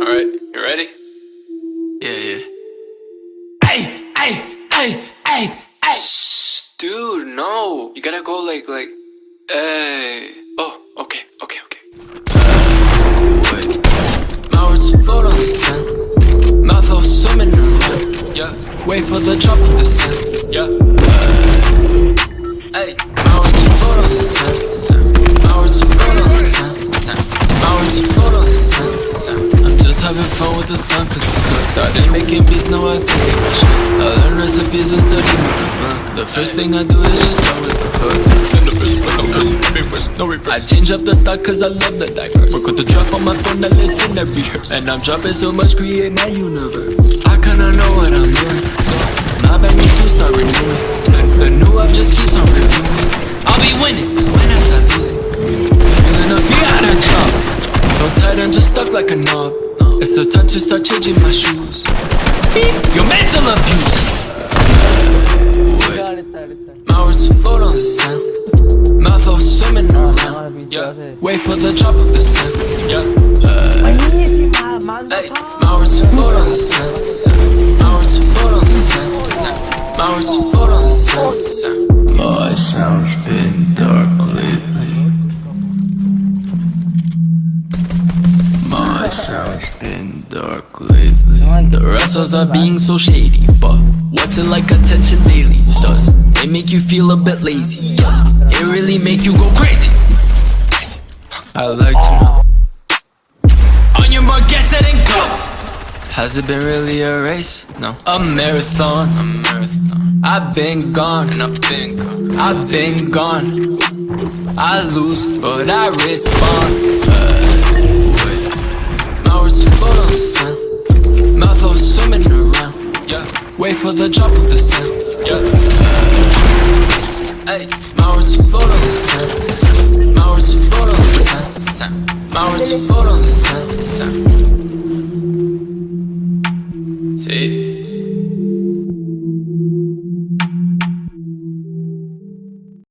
Alright, you ready? Yeah. Hey! Shh, dude, no. You gotta go like, hey. Oh, okay. Wait. My words float on the sand. Mouth all swimming around. Yeah. Wait for the drop of the sand. Yeah. Hey. My words float on the sand. My words float on the sand. My words float on the sand. I'm just having fun with the sun, cause started making beats, now I think I should. I learn recipes and study my cookbook. The first thing I do is just start with the hook. And the first one, no reverse. I change up the stock cause I love the diverse. Work with the drop on my phone, I listen and rehearse. And I'm dropping so much, create my universe. I kinda know what I'm doing. My band needs to start renewing. The new up just keeps on reviewing. I'll be winning when I start losing. Feeling a fear out of job. Don't tight and just stuck like a knob. It's the time to start changing my shoes. Your mental abuse. My words float on the sand. Mouth all swimming around. Yeah. Wait for the drop of the sand. Yeah. Hey. My words float on the sand. My words float on the sand. My words float on the sand. My sound's been dark lately. My sound's been dark lately. The wrestlers are being so shady, but what's it like attention daily? Does it make you feel a bit lazy? Does it really make you go crazy? I like to know. On your mark, get set and go. Has it been really a race? No. A marathon. I've been gone, and I've been gone. I lose, but I respond. My words float on the sand. Mouth all swimming around. Yeah. Wait for the drop of the sand. Yeah.